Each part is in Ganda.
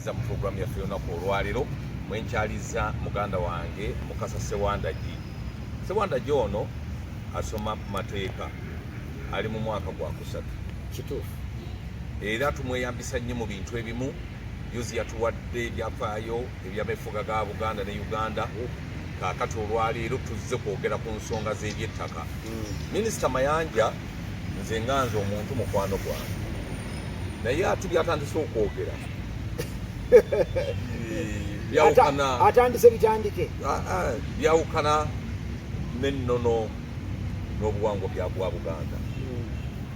mbalinza mu programu yaffe olunaku olwaleero mwenkyaliza muganda wange Mukasa Ssewandagi. Ssewandagi ono asoma mateeka ali mu mwaka gwa kusatu. Kituufu. Era tumweyambisa nnyo mu bintu ebimu. Yuzi yatuwadde ebyafaayo eby'amefuga ga Buganda ne Uganda. Kaakati olwaleero tuzze kwogera ku nsonga z'ebyettaka. Minista Mayanja nze nganze omuntu mukwano gwange. Naye ate byatandise okwogera. Byawukana. Atandise bitandike. Byawukana n'ennono n'obuwangwa bwa Buganda.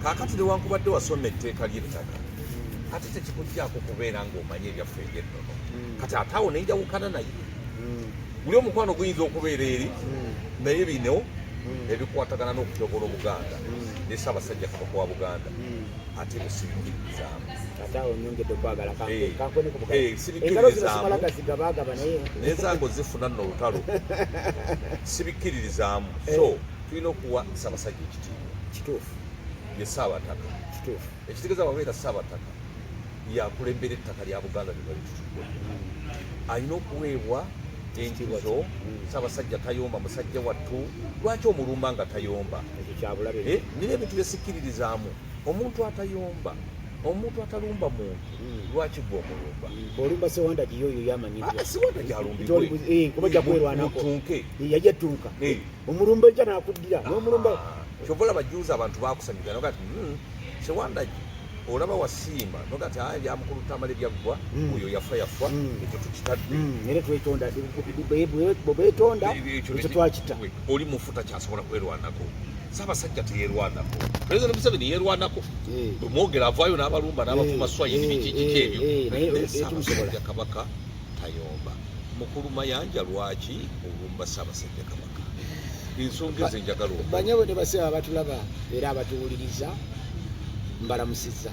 Kaakati newankubadde wasoma etteeka ly'ettaka. Ate tekikuggyako kubeera ng'omanye ebyaffe eby'ennono. Kati ate awo nenjawukana naye. Buli omukwano guyinza okubeera eri naye bino ebikwatagana n'okutyoboola Obuganda ne Ssaabasajja Kabaka wa Buganda ate busibikiririzaamu. Ate awo nnyongedde okwagala kankone ku engalo zinasimala gazigabaagaba naye n'enzango zifuna nno olutalo. Sibikkiririzaamu. So tulina okuwa Ssaabasajja ekitiibwa. Kituufu. Ye Ssaabataka. Kituufu. Ekitegeeza babeera Ssaabataka yakulembera ettaka lya Buganda lye balitutudde. Alina okuweebwa enkizo. Ssaabasajja tayomba musajja wattu. Lwaki omulumba nga tayomba? Ekyo kyabulabe. Nina ebintu bye sikkiririzaamu. Omuntu atayomba, omuntu atalumba muntu, lwaki gwe omulumba? Olumba Ssewandagi yoyo yamanyirwa. Ssewandagi alumbibwe. Kuba ajja kwerwanako. Mutunke. Yajja ttunka. Omulumba ejja n'akuddira. N'omulumba. Kyova olaba juuza abantu baakusanyuka nogati Ssewandagi olaba wasiima nogati byamukulu tamale byaggwa oyo yafa ekyo tukitadde. Era twetonda bwe beetonda ekyo twakita. Oli mufuta kyasobola kwerwanako. Ssaabasajja teyeerwanako. Pulezidenti Museveni yeerwanako. Mwogera avaayo n'abalumba n'abafuma Swahili bikiki ebyo. Ssaabasajja Kabaka tayomba. Mukulu Mayanja lwaki olumba Ssaabasajja Kabaka? Ensonga ezo njagala okwo. Banyabo ne baseba abatulaba era abatuwuliriza mbalamusizza.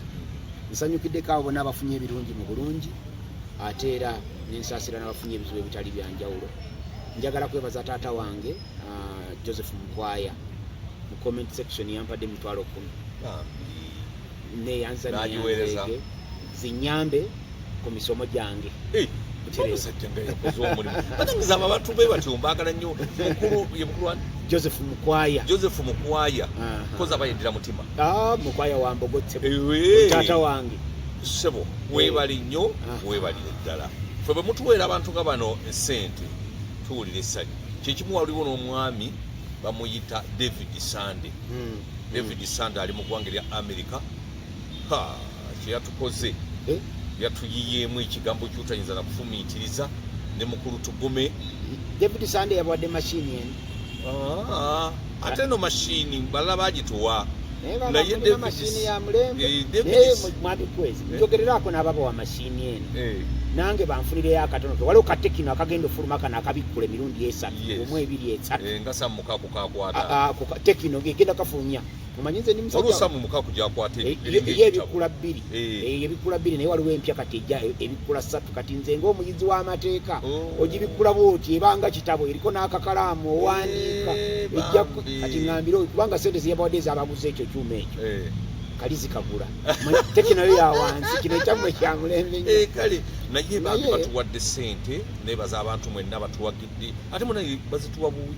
Nsanyukiddeko abo bonna abafunye ebirungi mu bulungi ate era n'ensaasira n'abafunye ebizibu ebitali bya njawulo. Njagala kwebaza taata wange Joseph Mukwaya mu comment section yampadde emitwalo 10. Neyanzaniya zinyambe ku misomo gyange. Abantu be bati ombagala nnyo. Mukulu Joseph Mukwaya. Joseph Mukwaya. Koza bayendera mutima. Mukwaya wambogotse. Taata wange. Sebo webali nnyo webalire ddala. Fwe bwe mutuweera abantu nga bano essente tuwulire essanyu. Kyekimu waliwo n'omwami bamuyita David Sande. David Sande ali mu ggwanga lya America. Kyeyatukoze yatuyiyeemu ekigambo ky'otayinza na kufumiitiriza ne mukulu tugume. David Sande yabawadde mashini eno. Ate no mashini balala bagituwa. Naye mashini ya mulembe. Mwami kwezi. Njogererako n'ababa wa mashini eno. Nange banfulireyo akatono. Waliwo katekino akagenda ofuluma kana akabikkula emirundi esatu. Omwe ebiri esatu. Nga Samu Mukaku kakwata. Tekino gegenda kafulumya. Mumanyize ni musajja. Samu Mukaku gyakwata ebikula bbiri. Ebikula bbiri naye waliwo empya kati ejja ebikula 3 kati nze ng'omuyizi w'amateeka. Ogibikula bw'oti ebanga kitabo eriko n'akakalaamu owandiika. Ejja kati ngambire kubanga sente ziyabawadde ez'abaguze ekyo kyuma ekyo. Kalizi kagula. Tekino yo yawansi kino ekyammwe kyamulembe nnyo. Kale naye bantu batuwadde ssente nebaza abantu mwenna batuwagidde ate muna bazituwa buwi.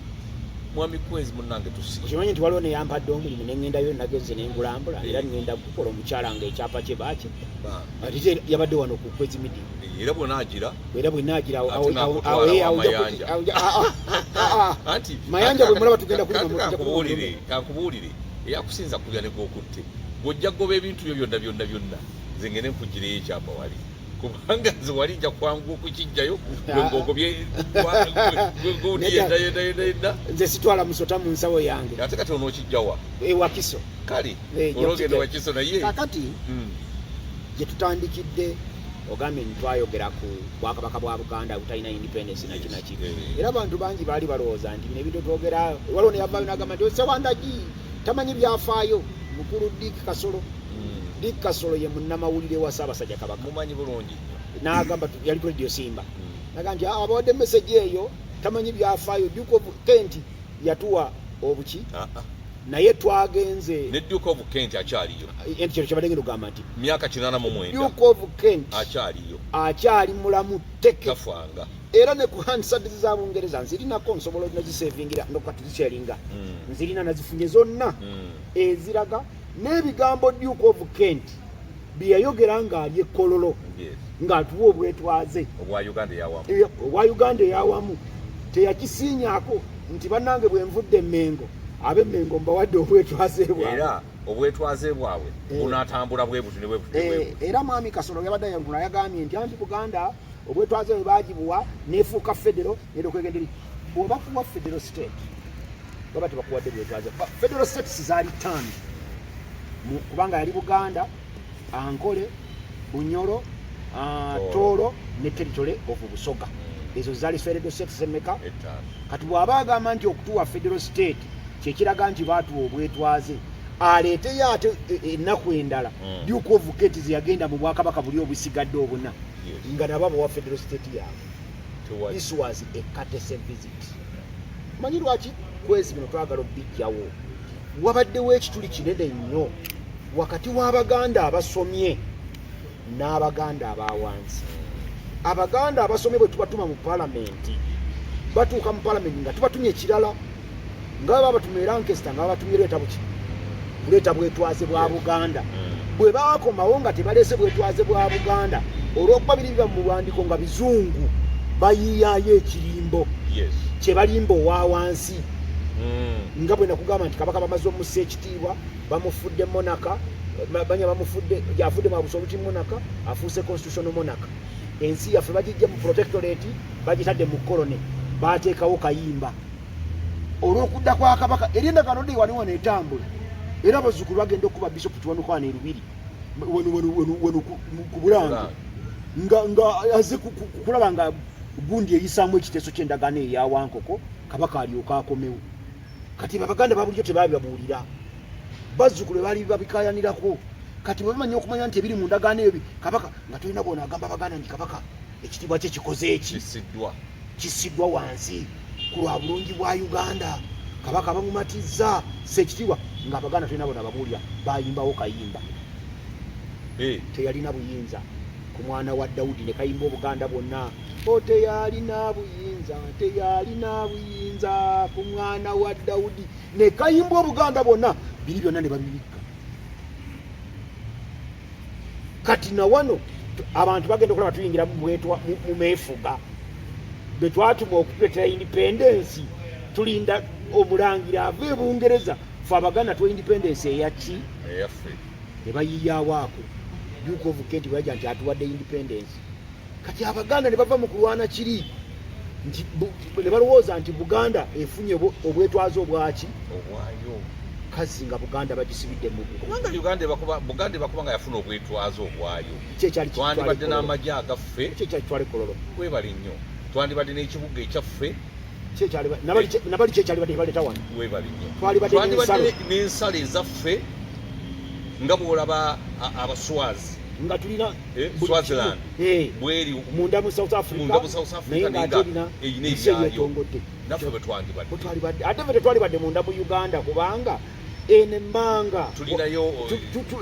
Mwami kwezi munnange tusi. Kimanyi nti waliwo neyampadde omulimu ne ŋŋendayo nagenze ne ngulambula era ŋŋenda kukola omukyala nga ekyapa kye baaki. Ate yabadde wano ku kwezi midi. Era bw'onaagira. Era bw'enaagira anti Mayanja bwe mulaba tugenda kulima kankubuulire eyakusinza kulya ne gw'okutte. Gojja goba ebintu byo byonna nze ngene nkugireyo ekyapa wali. Kubanga nze wali nja kwangu okukijjayo ng'ogobye yenda. Nze sitwala musota mu nsawo yange. Ate kati onookijjawa? Wakiso. Kale olwogenda Wakiso naye. Kakati gye tutandikidde ogambye ntwayogera ku Bwakabaka bwa Buganda butalina independence nakinaki. Era abantu bangi baali balowooza nti bino ebintu twogera waliwo neyavaayo n'agamba nti Ssewandagi tamanyi byafaayo. Mukulu Dick Kasolo. Dick Kasolo ye munnamawulire wa Ssaabasajja Kabaka. Mumanyi bulungi. N'agamba yali ku Radio Simba. N'agamba nti abawadde message eyo tamanyi byafaayo. Duke of Kent yatuwa obuki. naye twagenze ne Duke of Kent akyaliyo kino kyabadde ngenda okugamba nti myaka 89 Duke of Kent akyali mulamu teke tafanga era ne ku Hansard za Bungereza nzirinako nsobola nazisevingira ndokati zikyalinga nzirina nazifunye zonna eziraga n'ebigambo Duke of Kent byayogera ng'ali ekkololo ng'atuwa obwetwaze obwa Uganda eyawamu teyakisiinyaako nti bannange bwe nvudde Emmengo ab'Emmengo mbawadde obwetwaze bwabwe era obwetwaze bwabwe bunaatambula bwe buti ne bwe buti era mwami Kasolo yabadde yangula yagambye nti anti Buganda obwetwaze bwe baagibuwa neefuuka federo nedokwegenderi bw'oba kuwa federal state baba tebakuwadde bwetwaze federal states zaali 5 kubanga yali Buganda Ankole Bunyoro Tooro ne territory of Busoga ezo zaali federal states emeka kati bw'aba agamba nti okutuwa federal state kyekiraga nti baatuwa obwetwaze aleeteyo ate ennaku endala Duke of Kent zeyagenda mu Bwakabaka buli obusigadde obuna nga nabo bawa federal state yaabwe. This was a courtesy visit. Manyi lwaki kwezi bino twagala obijjawo wabaddewo ekituli kinene nnyo wakati w'Abaganda abasomye n'Abaganda abawansi. Abaganda abasomye bwe tubatuma mu palamenti batuuka mu palamenti nga tubatumye ekirala nga baba batumye Lancaster nga babatumye buleeta bwetwaze bwa Buganda bwe baakomawo nga tebaleese bwetwaze bwa Buganda olw'okuba biri biba mu lwandiko nga bizungu bayiiyaayo ekirimbo kye balimba owa wansi nga bwe nakugamba nti Kabaka bamaze omussa ekitiibwa bamufudde monaka banya bamufudde gyafudde mu absolute monaka afuuse constitutional monaka ensi yaffe bagijja mu protectorate bagitadde mu kolone baateekawo kayimba olw'okudda kwa Kabaka erindagano lye waliwo neetambula era abazzukulu bagenda okuba Bishop Kiwanuka Erubiri wano ku Bulange nga aze kulaba nga gundi eyisaamu ekiteeso ky'endagaano eya Wankoko Kabaka alyoka akomewo kati Abaganda babulijjo tebaabibabuulira bazzukulu baali babikayanirako kati bwe bamanyi okumanya nti ebiri mu ndagaano eyo Kabaka nga tolina bona agamba Abaganda nti Kabaka ekitiibwa kye kikoze eki kisiddwa wansi ku lwa bulungi bwa Uganda Kabaka bamumatizza sekitiibwa nga Abaganda tolina bona babuulira bayimbawo kayimba teyalina buyinza ku mwana wa Daudi ne kayimba Obuganda bwonna teyalina buyinza ku mwana wa Daudi ne kayimba Obuganda bwonna biri byonna ne babibikka kati na wano abantu bagenda okulaba tuyingira mu meefuga bwe twatuma okutuletera independence tulinda omulangira ava e Bungereza fe Abaganda tuwa independence eyaki eyaffe ne bayiiyaawaako Duke of Kent bwajja nti atuwadde independence kati Abaganda ne bava mu kulwana kiri nti ne balowooza nti Buganda efunye obwetwaze obwaki obwayo kazi nga Buganda bagisibidde mu kubanga Buganda bakubanga yafuna obwetwaze obwayo kyekyali twandibadde n'amagye agaffe kyekyali twale kololo webali nnyo twandibadde n'ekibuga ekyaffe nabali kyekyali badde baleta wano webali nnyo twalibadde n'ensalo ezaffe nga bw'olaba Abaswazi nga tulina Swaziland bweri munda mu South Africa naye nga eyina ebyayo naffe bwe twandibadde ate ffe tetwalibadde munda mu Uganda kubanga enemmanga tulinayo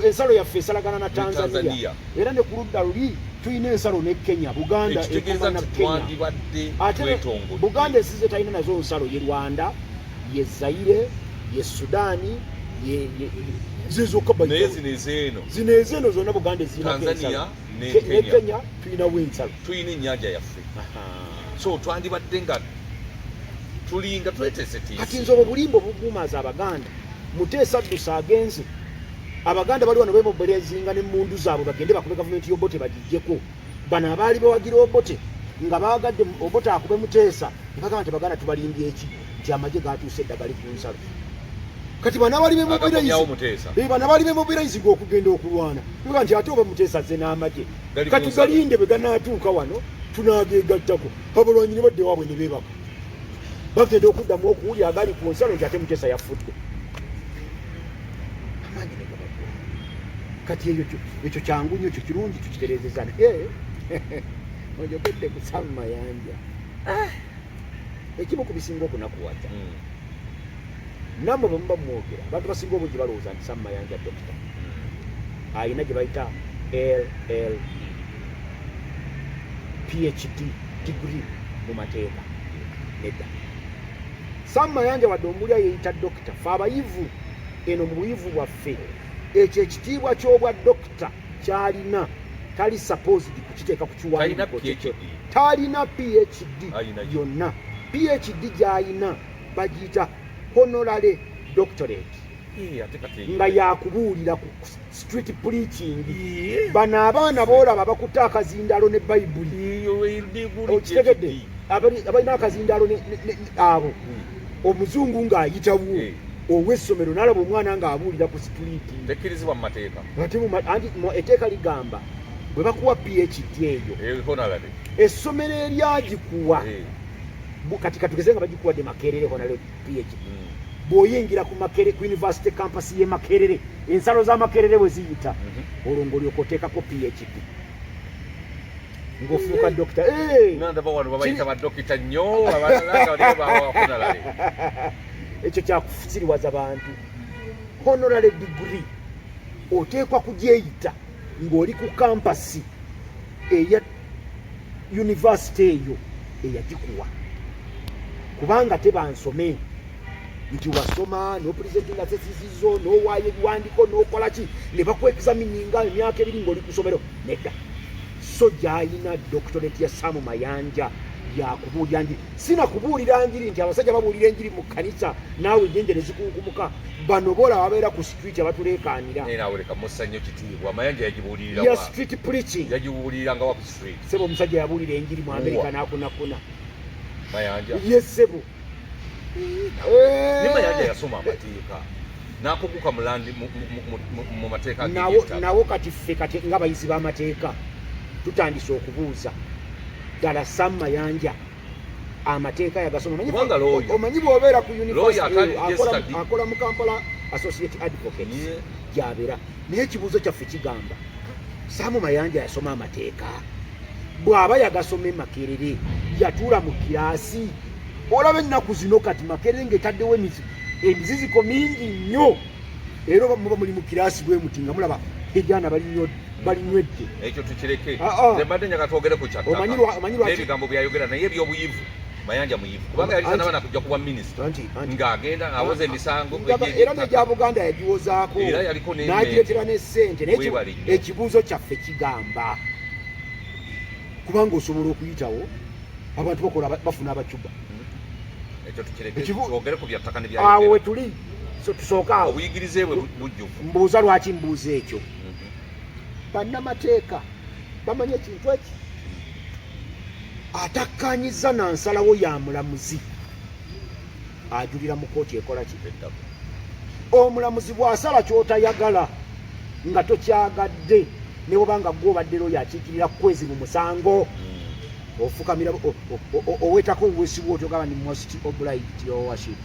ensalo yaffe esalagana na Tanzania era ne ku ludda luli tulina ensalo ne Kenya Buganda ekitegeeza nti twandibadde twetongodde Buganda esize talina nazo nsalo ye Rwanda ye Zaire ye Sudani naye zino ezeeno zonna Buganda ezirina Tanzania ne Kenya tulinawo ensalo tulina ennyanja yaffe so twandibadde nga tulinga tweteesetiisi kati nze obulimba obugumaza Abaganda Muteesa Dusa agenze Abaganda bali wano bemoberezinga n'emmundu zaabwe bagende bakube gavumenti y'Obote bagijjeko bano abaali bawagira Obote nga baagadde Obote akube Muteesa ne bagamba nti Abaganda tubalimbye eki nti amagye gaatuuse eddagali ku nsalo kati bano abali bemobilize okugenda okulwana nga nti ate oba Muteesa azze n'amagye kati galinde bwe ganaatuuka wano tunaageegattako abalwanyi ne badde waabwe ne beebaka bagenda okuddamu okuwulira agali ku nsalo nti ate Muteesa yafudde amaanyi ne gabagwa kati ekyo kyangu nnyo ekyo kirungi tukitereezeza ojogedde ku Sam Mayanja ekimu ku bisinga okunakuwaza namwe bwe muba mwogera abantu basinga obungi balowooza nti Sam Mayanja dokita ayina gye bayita LL PhD degree mu mateeka nedda. Sam Mayanja wadde omulya yeeyita dokita, fe abayivu eno mu buyivu bwaffe ekyo ekitiibwa ky'obwa dokita kyalina tali supposed kukiteeka ku kiwandiiko kyekyo. Talina PhD yonna. PhD gy'ayina bagiyita honorary doctorate nga yakubuulira ku street preaching. Bano abaana boolaba bakutte akazindalo ne bayibuli okitegedde abalina akazindalo abo omuzungu ng'ayitawo ow'essomero n'alaba omwana ng'abuulira ku situliti tekkirizibwa mu mateeka anti etteeka ligamba bwe bakuwa PhD eyo essomero eryagikuwa kati katugeze nga bagikuwadde Makerere honale PhD bw'oyingira ku Makerere ku university campus y'e Makerere ensalo za Makerere bwe ziyita olwo ng'olyoka oteekako PhD ng'ofuuka dokita badokita nnyo abalalabawafunalale ekyo kyakufusiriwaza bantu. Honorary degree oteekwa kugyeyita ng'oli ku kampasi eya university eyo eyagikuwa kubanga tebansome nti wasoma n'opresentinga sesizizo n'owaayo ebiwandiiko n'okola ki ne bakwexamininga emyaka ebiri ng'oli ku ssomero nedda. So gy'ayina doctorate ya Sam Mayanja yakubuulira njiri. Sinakubuulira njiri nti abasajja babuulira enjiri mu kkanisa naawe enjenjere zikunkumuka. Bano bola babeera ku street abatuleekaanira. Awuleka mussa nnyo kitiibwa. Mayanja yagibuulirira ya street preaching. Yagibuuliranga wa ku street. Sebo omusajja yabuulira enjiri mu Amerika n'akunakuna. Mayanja. Yes sebo. Ni Mayanja yasoma amateeka. N'akuguka mulandi mu mateeka nawo kati ffe kati ng'abayizi b'amateeka tutandise okubuuza ddala Sam Mayanja amateeka yagasoma. Omanyi bw'obeera ku university akola mu Kampala Associate Advocates gy'abeera naye ekibuuzo kyaffe kigamba Sam Mayanja yasoma amateeka bw'aba yagasoma e Makerere yatuula mu kiraasi olaba ennaku zino kati Makerere ng'etaddewo emiziziko mingi nnyo era muba muli mu kiraasi bwe muti nga mulaba ebyana balinywedde. Ekyo tukireke nze mbadde njagala twogere ku kyattaka n'ebigambo byayogera naye eby'obuyivu Mayanja muyivu kubanga yali tanaba kujja kuba minisita ng'agenda awoza emisango era n'egya Buganda yagiwozaako n'agireetera n'essente naye ekibuuzo kyaffe kigamba kubanga osobola okuyitawo abantu bakola bafuna abacuba. Ekyo tukireke twogere ku byattaka awo we tuli tusooka awo obuyigirize bwe bujjuvu. Mbuuza lwaki mbuuza ekyo. Bannamateeka bamanye ekintu eki atakkaanyiza na nsalawo ya mulamuzi ajulira mu kooti ekola kipeddamu. Omulamuzi bw'asala ky'otayagala nga tokyagadde ne bw'obanga gw'obadde yakiikirira kwezi mu musango ofukamira oweetako obuweesi bwo otogaba ni most obliged your worship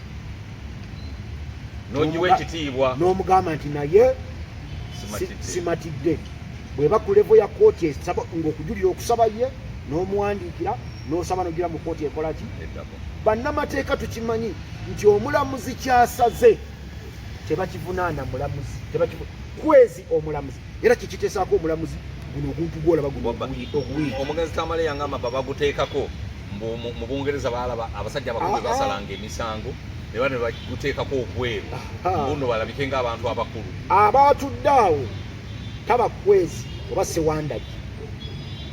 n'onyiwa ekitiibwa n'omugamba nti naye simatidde. Bw'eba ku levo ya kooti esaba ng'okujulira okusaba ye n'omuwandiikira n'osaba n'ogira mu kooti ekola ki. Bannamateeka tukimanyi nti omulamuzi kyasaze tebakivunaana mulamuzi kwezi omulamuzi era kikiteesaako omulamuzi guno oguntu gwolaba guno oguwiiki. Omugenzi Tamale yangamba baguteekako mu Bungereza baalaba abasajja abakulu basalanga emisango ne bano baguteekako okweru mbuno balabike ng'abantu abakulu abaatudde awo taba kwezi oba Ssewandagi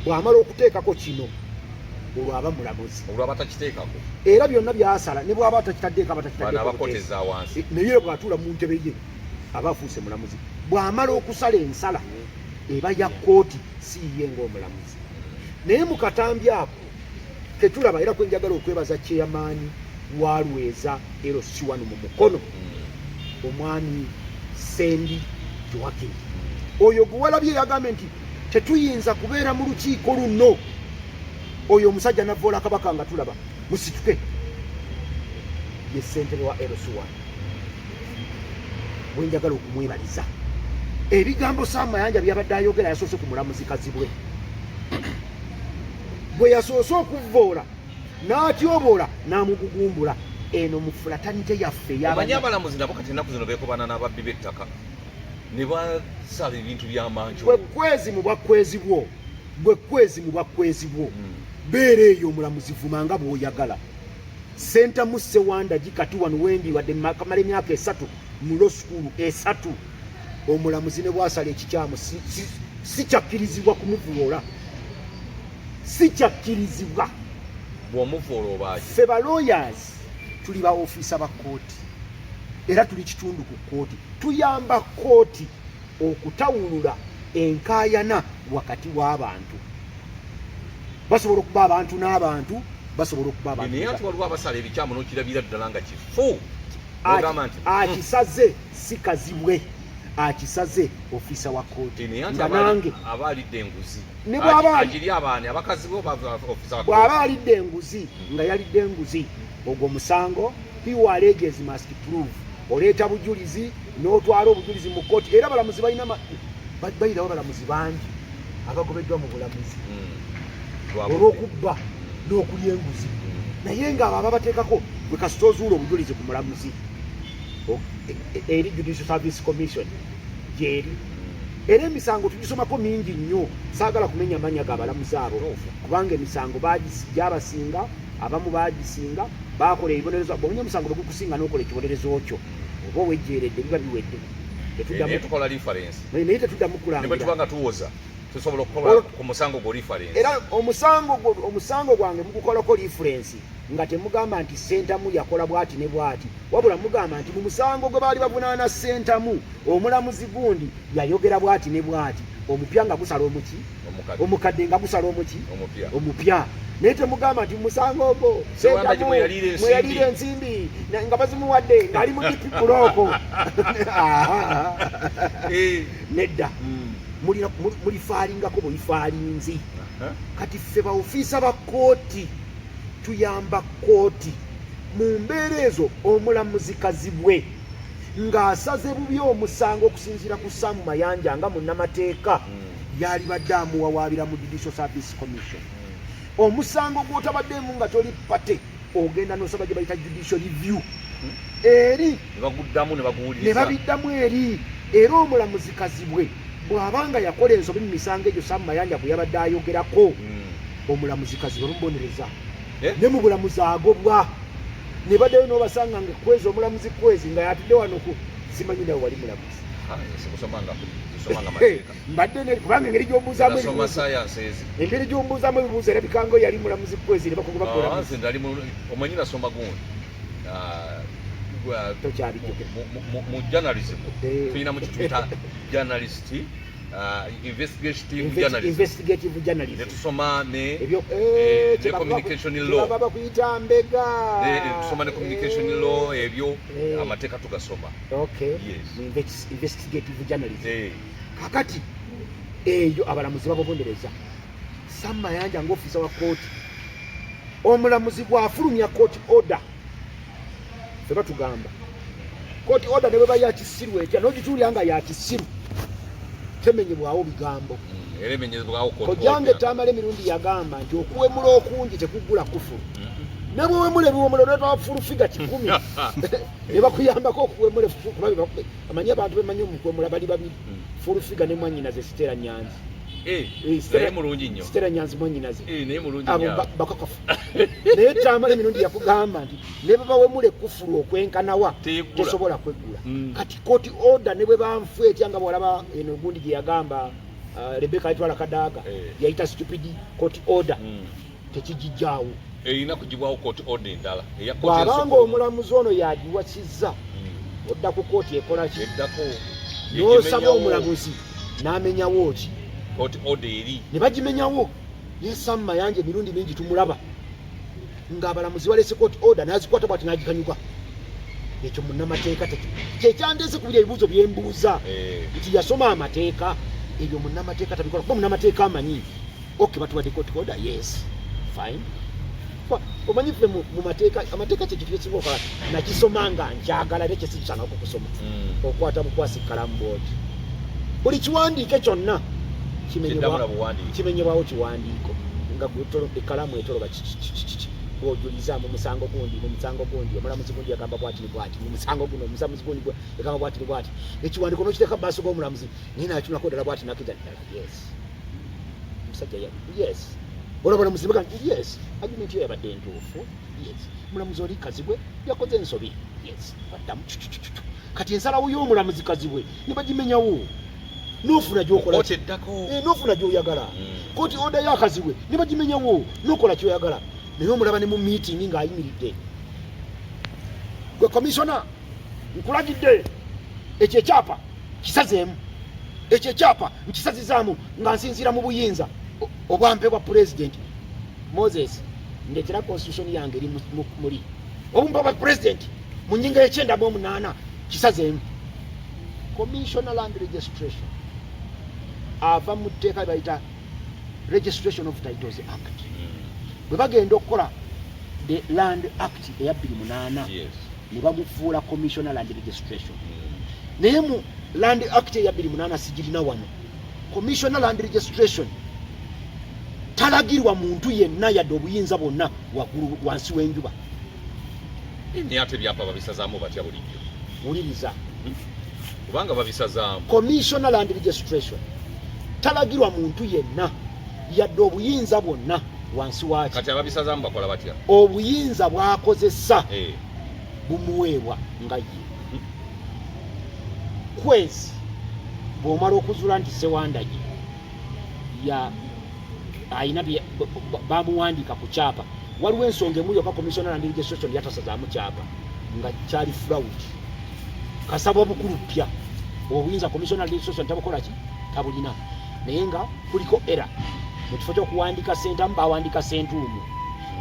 bw'amala okuteekako kino olwo aba mulamuzi olwo abatakiteekako era byonna byasala ne bw'aba atakitaddeeko abakoteza wansi naye bw'atuula mu ntebe ye aba afuuse mulamuzi. Bw'amala okusala ensala eba ya kooti si ye ng'omulamuzi. Naye mu katambi ako ketulaba era kwe njagala okwebaza chairman wa Lweza LC1 mu mukono omwami Sendi Joakim oyo guwalabye yagambye nti tetuyinza kubeera mu lukiiko luno oyo omusajja navoola Kabaka nga tulaba musituke ye ssentebe wa LC1 bwe njagala okumwebaliza. Ebigambo Sam Mayanja byabadde ayogera yasoose ku mulamuzi Kazibwe bwe yasoose okuvoola n'atyoboola n'amugugumbula eno mu fraternity yaffe omanyi abalamuzi nabo kati ennaku zino beekobana n'ababbi b'ettaka ne basala ebintu by'amanju bwe kwezi mu bwakwezi bwo beera eyo omulamuzi vuma nga bw'oyagala Ssentamu Ssewandagi kati wano wendi wadde kamala emyaka 3 mu law school 3 omulamuzi ne bwasala ekikyamu sikyakkirizibwa kumuvoola sikyakkirizibwa bw'omuvoola obaaki ffe ba lawyers tuli ba ofiisa ba kooti era tuli kitundu ku kooti tuyamba kooti okutawulula enkaayana wakati w'abantu basobola okuba abantu n'abantu basobola okuba abantu naye ati waliwo abasala ebikyamu n'okirabira ddala nga kifu akisaze si kazibwe akisaze ofiisa wa kooti nga nange aba alidde enguzi ne agiri abaani abakazi bo ofiisa wa bw'aba alidde enguzi nga yalidde enguzi ogwo musango he who alleges must prove oleeta bujulizi n'otwala obujulizi mu kooti era abalamuzi bayirawo abalamuzi bangi abagobeddwa mu bulamuzi olw'okubba n'okulya enguzi naye ng'abo ababateekako bwe kasita ozuula obujulizi ku mulamuzi eri Judicial Service Commission gyeri era emisango tugisomako mingi nnyo saagala kumenya mannya g'abalamuzi abo kubanga emisango gyabasinga abamu bagisinga bakola ebibonerezo bwomenya omusango bwe gukusinga n'okola ekibonerezo kyo oba owejjeeredde biba biwedde naye tetuddamu kulangira tuwoza tusobola okukola ku musango gwo reference era omusango gwange mugukolako reference nga temugamba nti Ssentamu yakola bwati ne bwati wabula mugamba nti mu musango gwe baali bavunaana Ssentamu omulamuzi gundi yayogera bwati ne bwati omupya nga gusala omuki omukadde nga gusala omuki omupya naye temugamba nti musango ogwo Ssentamu mweyaliire ensimbi nga bazimuwadde ng'ali mu dipi buloko nedda mulifaalingako bwelifaalinzi kati ffe ba ofiisa ba kooti tuyamba kooti mu mbeera ezo omulamuzi kazibwe ng'asaze bubi omusango okusinziira ku Sam Mayanja nga munnamateeka yali badde amuwawaabira mu Judicial Service Commission omusango gw'otabaddeemu nga toli pate ogenda n'osaba gye bayita judicial review eri ne babiddamu eri era omulamuzi kazibwe bw'abanga yakola ensobi mu misango egyo Sam Mayanja bwe yabadde ayogerako omulamuzi kazibwe bamubonereza ne mu bulamuzi agobwa ne baddeyo n'obasanga nga kwezi omulamuzi kwezi nga yatudde wano ku simanyi nawe wali mulamuzi mbadde kubanga engeri gy'ombuuzaamu engeri gy'ombuuzaamu ebibuuzo erabikanga yali mulamuzi kwezi ne bakugoba omanyi nasoma gundi mu journalism tulina mu kituyita journalist investigative journalism netusoma ne communication law bakuyita mbega tusoma ne communication law ebyo amateeka tugasoma investigative journalism kakati eyo abalamuzi babobondereza Sam Mayanja ng'ofiisa wa kooti omulamuzi bw'afulumya court order ffe batugamba court order ne bwe ba yakisiru etya n'ogituulira nga yakisiru temenyebwawo bigambo kojange tamala emirundi yagamba nti okuwemula okungi tekugula kufulu ne bwewemula ebiwomula olwetwa fulufiga 10 ne bakuyambako okuwemula amanyi abantu bemanyi omukwemula bali babiri fulufiga ne mwanyinaze Sitera Nyanzi Sitera Nyanzi mwanyinaze abo bakakafu naye tamala emirundi yakugamba nti ne bwe bawemula ekufulu okwenkanawa tesobola kwegula kati court order ne bwe banfu etya nga bwalaba eno gundi gye yagamba Rebecca ayitwala Kadaga yayita stupid court order tekigijjaawo erina kugibwawo court order endala bw'abanga omulamuzi ono yagiwasizza odda ku kooti ekola ki n'osaba omulamuzi n'amenyawo ki court order eri ne bagimenyawo naye Sam Mayanja emirundi mingi tumulaba ng'abalamuzi balese court order n'azikwata bwati n'agikanyuka ekyo munnamateeka kyekyandeese kubira ebibuuzo byembuuza nti yasoma amateeka ebyo munnamateeka tabikola kuba munnamateeka amanyi batuwadde court order yes fine omanyi ffe mu mateeka amateeka kyekintu kyekiba okola nakisoma nga njagala nekyo sikisangako kusoma okwata bukwasi kalamu boodi buli kiwandiike kyonna kimenyebwawo kiwandiiko nga ekalamu etoloba gojuliza mu musango gundi omulamuzi gundi yagamba bwati mu musango guno omusamuzi gundi yagamba bwati ekiwandiko n'okiteeka maaso g'omulamuzi naye nakimulako ddala bwati nakija ddala yes musajja yes olabona muzibe yes argument yo yabadde entuufu yes mulamuzi oli kazibwe yakoze ensobi yes baddamu kati ensalawo y'omulamuzi kazibwe ne bagimenyawo n'ofuna gy'okola n'ofuna gy'oyagala koti oda yakazibwe ne bagimenyawo n'okola ky'oyagala naye omulaba ne mu meeting ng'ayimiridde gwe komisiona nkulagidde ekyo ekyapa kisazeemu ekyo ekyapa nkisazizaamu nga nsinziira mu buyinza obwampe bwa pulezidenti Moses ndetera constitution yange eri muli obumpe bwa pulezidenti mu nnyinga y'ekyenda-mu-8 kisazeemu commissioner land registration ava mu tteeka bayita registration of titles act bwe bagenda okukola the land act eya 2008 ne bamufuula commissioner land registration naye mu land act eya 2008 sigirina wano commissioner land registration talagirwa muntu yenna yadde obuyinza bwonna waggulu wansi w'enjuba ate byapa babisazaamu batya bulijjo wuliriza kubanga babisazaamu commissioner land registration talagirwa muntu yenna yadde obuyinza bwonna wansi waki kati ababisazaamu bakola batya obuyinza bwakozesa bumuweebwa nga ye kwezi bw'omala okuzuula nti Ssewandagi ayina bamuwandiika ku kyapa waliwo ensonga emu yokka commissioner land registration yatasazaamu kyapa nga kyali fraud kasaba obukulu ppya obuyinza commissioner land registration tabukola ki tabulina naye nga kuliko era mu kifo ky'okuwandiika sentamu bawandiika sentuumu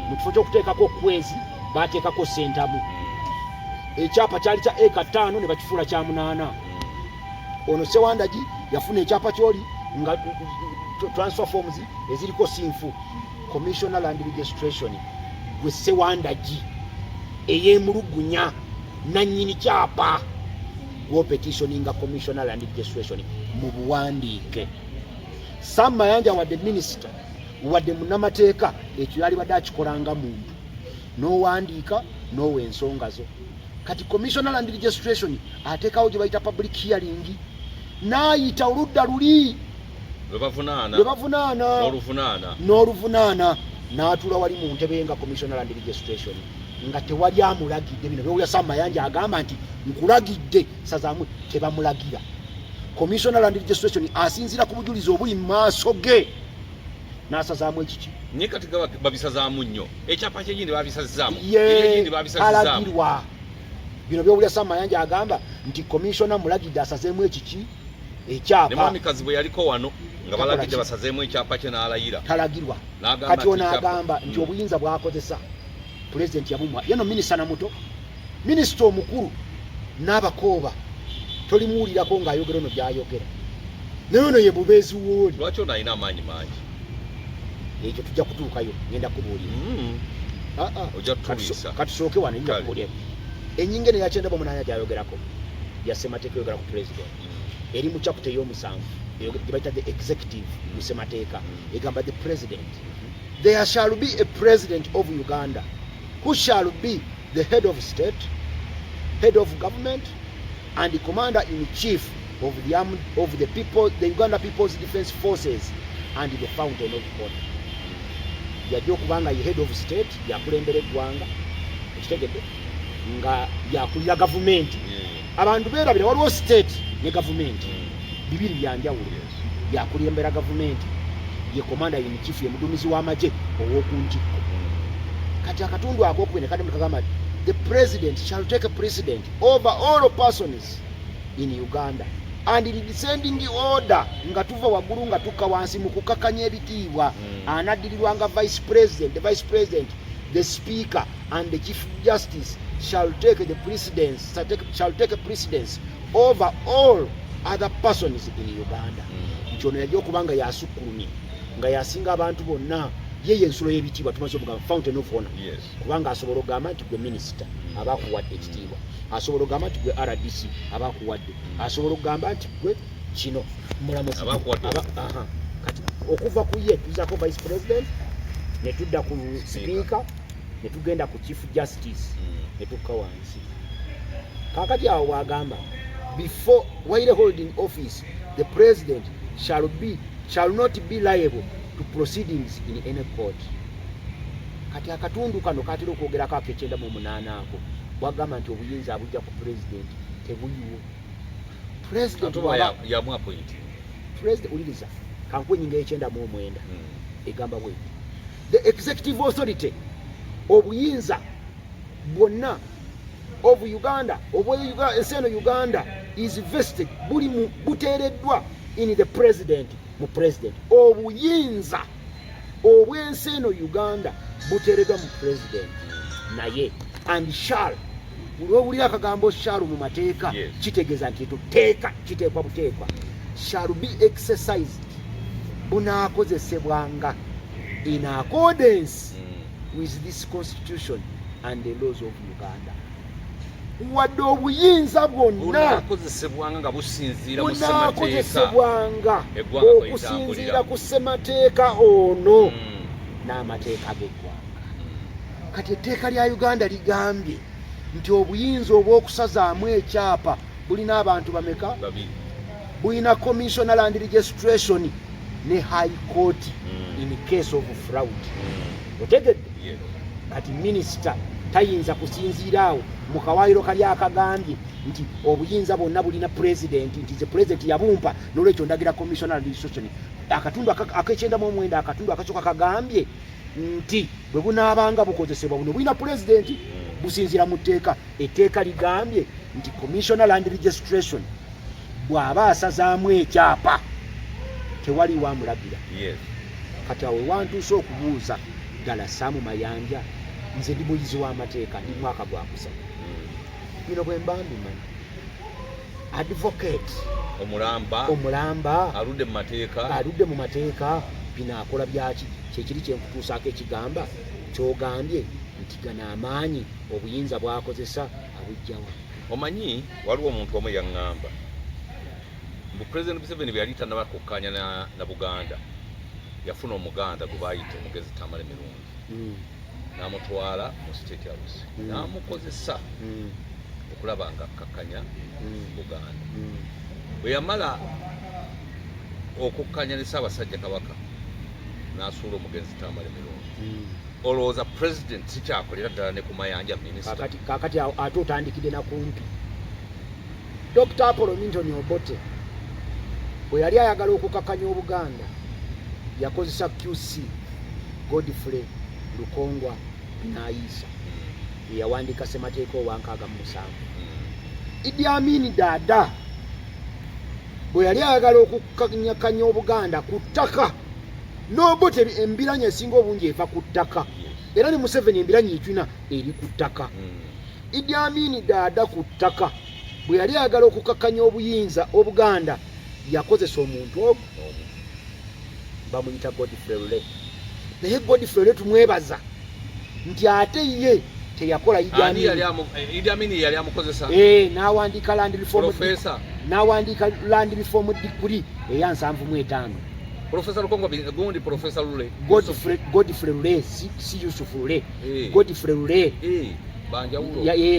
mu kifo ky'okuteekako kwezi bateekako sentamu ekyapa kyali kya eka 5 ne bakifuula kya 8 ono Ssewandagi yafuna ekyapa kyoli nga transfer forms eziriko sinfu commissioner land registration gwe Ssewandagi eyemulugunya nannyini kyapa gw'opetitioninga commissioner land registration mu buwandiike Mayanja wadde minisita wadde munnamateeka ekyo yali badde akikolanga muntu n'owandiika n'owa ensonga zo kati commissioner land registration ateekawo gye bayita public hearing n'ayita oludda luli n'oluvunaana n'atuula wali mu ntebe nga commissioner land registration nga tewali amulagidde bino byowulya Mayanja agamba nti nkulagidde sazaamu tebamulagira commissioner land registration asinziira ku bujulizi obuli mu maaso ge n'asazaamu ekiki naye kati babisazaamu nnyo ekyapa kyegindi babisazaamu alagirwa bino byowulya Mayanja agamba nti commissioner mulagidde asazeemu ekiki ekyapa ne mwami Kazibwe yaliko wano nga balagidde basazeemu ekyapa kye n'alayira talagirwa kati ono agamba nti obuyinza bwakozesa pulezidenti yabumwa yeno minisita namuto minisita omukulu n'abakooba tolimuwulirako ng'ayogera ono by'ayogera naye ono ye bubeezi wooli lwaki ono alina amaanyi mangi ekyo tujja kutuukayo ngenda kubuulira katusooke wano njja kubuulira ennyinga eno ya 9 gy'ayogerako ya ssemateeka yogera ku pulezidenti eri mu chapter y'omusanvu gye bayita the executive mu ssemateeka egamba the president there shall be a president of Uganda who shall be the head of state, head of government, and the commander-in-chief of the Uganda People's Defense Forces and the fountain of honor. Yajja okubanga ye head of state yakulembera eggwanga ekitegedde nga yakulira gavumenti abantu beerabira waliwo state ne gavumenti bibiri byanjawulo yakulembera gavumenti ye commander-in-chief ye muduumizi w'amagye ow'okuntikko kati akatundu akokubiri kati mukagamba the president shall take a precedent over all persons in Uganda and in descending order nga tuva waggulu nga tukka wansi mu kukakanya ebitiibwa anaddirirwanga vice president, the vice president, the speaker and the chief justice shall take a precedence over all other persons in Uganda. Nti ono yajja okubanga yasukkulumye nga yasinga abantu bonna yeye ensulo y'ebitiibwa tumaze okugamba fountain of honor kubanga asobola okugamba nti gwe minisita abakuwadde ekitiibwa asobola okugamba nti gwe RDC abakuwadde asobola okugamba nti gwe kino mulamuzi kati okuva ku ye tuzaako vice president ne tudda ku speaker ne tugenda ku chief justice ne tukka wansi kakati awo wagamba before while holding office the president shall not be liable to proceedings in any court. Kati akatundu kano katira okwogerako akekyenda mu munaana ako wagamba nti obuyinza abujja ku president tebuyiwo. President uliriza kankwenyinga ekyenda mu omwenda egamba bwe the executive authority obuyinza bwonna of Uganda ensi eno Uganda is vested buli buteereddwa in the president mu president. Obuyinza obw'ensi eno Uganda buteereddwa mu president naye and shall olw'obulira akagambo shall mu mateeka kitegeeza nti tuteeka kiteekwa buteekwa shall be exercised bunaakozesebwanga in accordance with this constitution and the laws of Uganda. Wadde obuyinza bwonna bunaakozesebwanga nga businziira okusinziira ku ssemateeka ono n'amateeka g'eggwanga. Kati etteeka lya Uganda ligambye nti obuyinza obw'okusazaamu ekyapa bulina abantu bameka? Bulina commissioner and registration ne high court in case of fraud. Otegedde? Kati minisita tayinza kusinziira awo mu kawaayiro kali akagambye nti obuyinza bwonna bulina president nti ze president yabumpa n'olwekyo ndagira commissioner and registration. Akatundu akekyenda mu omwenda akatundu akasooka kagambye nti bwe bunaabanga bukozesebwa buno bulina president businziira mu tteeka. Etteeka ligambye nti commissioner and registration bw'aba asazaamu ekyapa tewali wamulagira. Kati awo wantuuse okubuuza ddala Sam Mayanja nze ndi muyizi w'amateeka ndi mwaka gwa kusatu bino bwe mba mbimanyi advocate omulamba aludde mu mateeka bino akola byaki kyekiri kyenkutuusaako ekigamba kyogambye nti gano amaanyi obuyinza bwakozesa abujjawa. Omanyi waliwo omuntu omu yaŋŋamba mbu President Museveni bwe yali tannabakukkaanya na Buganda yafuna omuganda gwe baayita omugezi Tamale Mirungi n'amutwala mu State House n'amukozesa okulaba nga akkakkanya Buganda. Bwe yamala okukkanya ne Ssaabasajja Kabaka n'asuula omugenzi Tamale Mirungi. Olowooza president sikyakolera ddala ne ku Mayanja Minista? Kakati ate otandikidde nakumpi. Dr. Apollo Minton Obote bwe yali ayagala okukakkanya Obuganda yakozesa QC Godfrey Lukongwa n'Ayisa yawandiika ssemateeka owankaaga mu musanvu. Idi Amin Dada bwe yali ayagala okukakkanya Obuganda ku ttaka n'Obote embiranye esinga obungi eva ku ttaka era ne Museveni embiranye ekina eri ku ttaka. Idi Amin Dada ku ttaka bwe yali ayagala okukakkanya obuyinza Obuganda yakozesa omuntu omu bamuyita Godfrey Lule. Naye Godfrey Lule tumwebaza nti ate ye teyakola Idi Amin yali amukozesa n'awandiika land reform degree eya 75. Professor Lukongo gundi Professor Lule Godfrey Lule si Yusuf Lule Godfrey Lule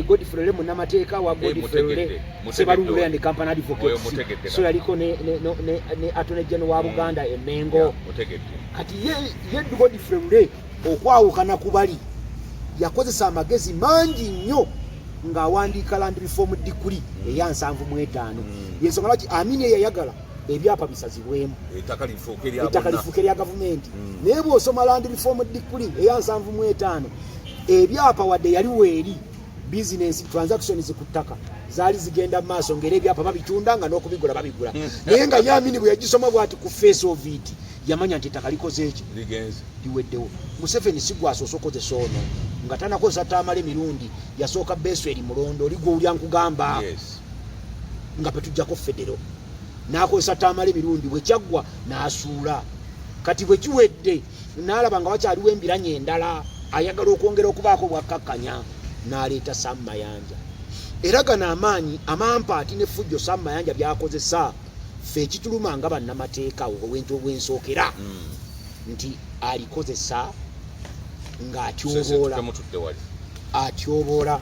Godfrey Lule munnamateeka wa Godfrey Lule Sebalule and Company Advocates so yaliko ne Attorney General wa Buganda Emengo. Kati ye Godfrey Lule okwawukana ku bali yakozesa amagezi mangi nnyo ng'awandiika land reform degree eya 75. Yensonga lwaki Amin yayagala ebyapa bisazibwemu ettaka lifuuke lya gavumenti. Naye bw'osoma land reform degree eya 75 ebyapa wadde yaliwo eri business transactions ku ttaka zaali zigenda mu maaso ng'era ebyapa babitundanga n'okubigula babigula. Naye nga Yamini bwe yagisoma bw'ati ku face of it yamanya nti ettaka likoze eki liweddewo. Museveni si gwasoose okozesa ono nga tanakozesa Tamale mirundi yasooka Besweri Mulondo oligwe olya nkugamba nga petujjako federo n'akozesa Tamale mirundi bwe kyaggwa n'asuula. Kati bwe kiwedde n'alaba nga wakyaliwo embiranye endala ayagala okwongera okubaako bwakkakkanya n'aleeta Sam Mayanja. Era gano amaanyi amampaati n'effujjo Sam Mayanja byakozesa ffe ekituluma nga bannamateeka w'ensookera nti alikozesa ng'atyoboola temutudde wali atyoboola